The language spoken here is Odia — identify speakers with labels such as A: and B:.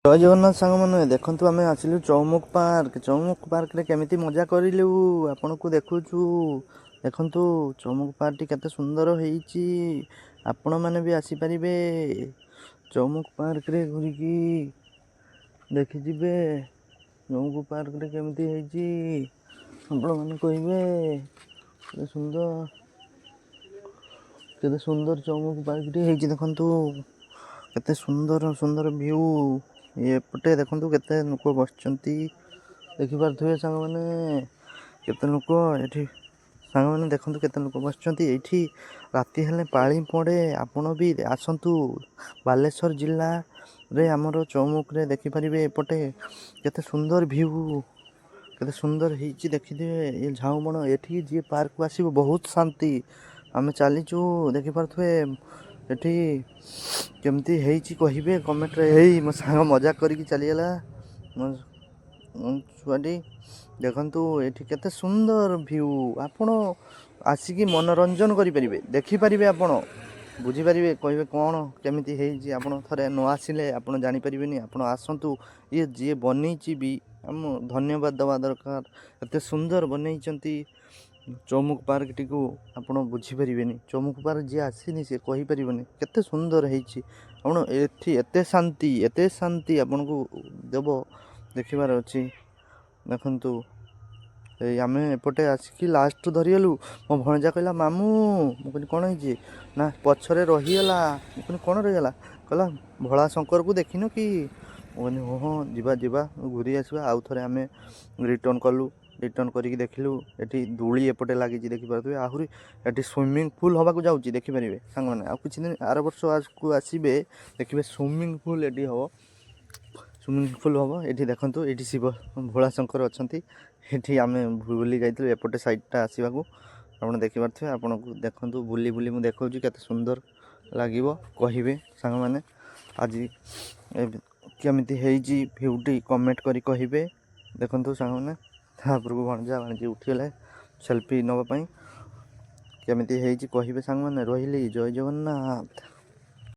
A: ଜୟ ଜଗନ୍ନାଥ ସାଙ୍ଗମାନେ ଦେଖନ୍ତୁ ଆମେ ଆସିଲୁ ଚୌମୁଖ ପାର୍କରେ କେମିତି ମଜା କରିଲୁ ଆପଣଙ୍କୁ ଦେଖୁଛୁ। ଦେଖନ୍ତୁ ଚୌମୁଖ ପାର୍କଟି କେତେ ସୁନ୍ଦର ହେଇଛି। ଆପଣମାନେ ବି ଆସିପାରିବେ ଚୌମୁଖ ପାର୍କରେ ଘୁରିକି ଦେଖିଯିବେ। ଚୌମୁଖ ପାର୍କରେ କେମିତି ହେଇଛି ଆପଣମାନେ କହିବେ। କେତେ ସୁନ୍ଦର ଚୌମୁଖ ପାର୍କଟି ହେଇଛି। ଦେଖନ୍ତୁ କେତେ ସୁନ୍ଦର ଭିଉ। ଏପଟେ ଦେଖନ୍ତୁ କେତେ ଲୋକ ବସିଛନ୍ତି, ଦେଖିପାରୁଥିବେ ସାଙ୍ଗମାନେ। କେତେ ଲୋକ ଏଠି ସାଙ୍ଗମାନେ ଦେଖନ୍ତୁ କେତେ ଲୋକ ବସିଛନ୍ତି। ଏଇଠି ରାତି ହେଲେ ପାଳି ପଡ଼େ। ଆପଣ ବି ଆସନ୍ତୁ। ବାଲେଶ୍ୱର ଜିଲ୍ଲାରେ ଆମର ଚୌମୁଖରେ ଦେଖିପାରିବେ। ଏପଟେ କେତେ ସୁନ୍ଦର ଭିଉ, କେତେ ସୁନ୍ଦର ହେଇଛି ଦେଖିଥିବେ। ଏ ଝାଉଁବଣ, ଏଠିକି ଯିଏ ପାର୍କକୁ ଆସିବ ବହୁତ ଶାନ୍ତି। ଆମେ ଚାଲିଛୁ ଦେଖିପାରୁଥିବେ। ଏଠି କେମିତି ହେଇଛି କହିବେ କମେଣ୍ଟରେ। ହେଇ ମୋ ସାଙ୍ଗ ମଜାକ କରିକି ଚାଲିଗଲା ମୋ ଛୁଆଟି। ଦେଖନ୍ତୁ ଏଠି କେତେ ସୁନ୍ଦର ଭିଉ। ଆପଣ ଆସିକି ମନୋରଞ୍ଜନ କରିପାରିବେ, ଦେଖିପାରିବେ, ଆପଣ ବୁଝିପାରିବେ, କହିବେ କ'ଣ କେମିତି ହେଇଛି। ଆପଣ ଥରେ ନ ଆସିଲେ ଆପଣ ଜାଣିପାରିବେନି। ଆପଣ ଆସନ୍ତୁ। ଯିଏ ବନେଇଛି ବି ଆମ ଧନ୍ୟବାଦ ଦେବା ଦରକାର। ଏତେ ସୁନ୍ଦର ବନେଇଛନ୍ତି ଚୌମୁଖ ପାର୍କଟିକୁ, ଆପଣ ବୁଝିପାରିବେନି। ଚୌମୁଖ ପାର୍କ ଯିଏ ଆସିନି ସେ କହିପାରିବନି କେତେ ସୁନ୍ଦର ହେଇଛି। ଆପଣ ଏଠି ଏତେ ଶାନ୍ତି ଆପଣଙ୍କୁ ଦେବ, ଦେଖିବାର ଅଛି। ଦେଖନ୍ତୁ ଏଇ ଆମେ ଏପଟେ ଆସିକି ଲାଷ୍ଟରୁ ଧରିଗଲୁ। ମୋ ଭଣଜା କହିଲା ମାମୁଁ, ମୁଁ କହିଲି କ'ଣ ହେଇଛି ନା ପଛରେ ରହିଗଲା। ମୁଁ କହିଲି କ'ଣ ରହିଗଲା? କହିଲା ଭୋଳାଶଙ୍କରକୁ ଦେଖିନୁ କି? ମୁଁ କହିଲି ହଁ ଯିବା ଘୁରି ଆସିବା। ଆଉ ଥରେ ଆମେ ରିଟର୍ଣ୍ଣ କରିକି ଦେଖିଲୁ। ଏଠି ଦୋଳି ଏପଟେ ଲାଗିଛି ଦେଖିପାରୁଥିବେ। ଆହୁରି ଏଠି ସୁଇମିଂ ପୁଲ୍ ହେବାକୁ ଯାଉଛି, ଦେଖିପାରିବେ ସାଙ୍ଗମାନେ। ଆଉ କିଛି ଦିନ ଆର ବର୍ଷ ଆସିବେ, ଦେଖିବେ ସୁଇମିଂ ପୁଲ୍ ଏଠି ହେବ। ଏଠି ଦେଖନ୍ତୁ, ଏଠି ଶିବ ଭୋଳାଶଙ୍କର ଅଛନ୍ତି। ଏଠି ଆମେ ବୁଲି ଯାଇଥିଲୁ ଏପଟେ ସାଇଡ଼୍ଟା ଆସିବାକୁ। ଆପଣ ଦେଖିପାରୁଥିବେ। ଆପଣଙ୍କୁ ଦେଖନ୍ତୁ ବୁଲି ମୁଁ ଦେଖାଉଛି କେତେ ସୁନ୍ଦର ଲାଗିବ। କହିବେ ସାଙ୍ଗମାନେ ଆଜି କେମିତି ହେଇଛି ଭିଉଟି କମେଣ୍ଟ କରି କହିବେ। ଦେଖନ୍ତୁ ସାଙ୍ଗମାନେ, ତାପରକୁ ଭାଣିଜୀ ଉଠିଗଲେ ସେଲ୍ଫି ନେବା ପାଇଁ। କେମିତି ହେଇଛି କହିବେ ସାଙ୍ଗମାନେ। ରହିଲି, ଜୟ ଜଗନ୍ନାଥ।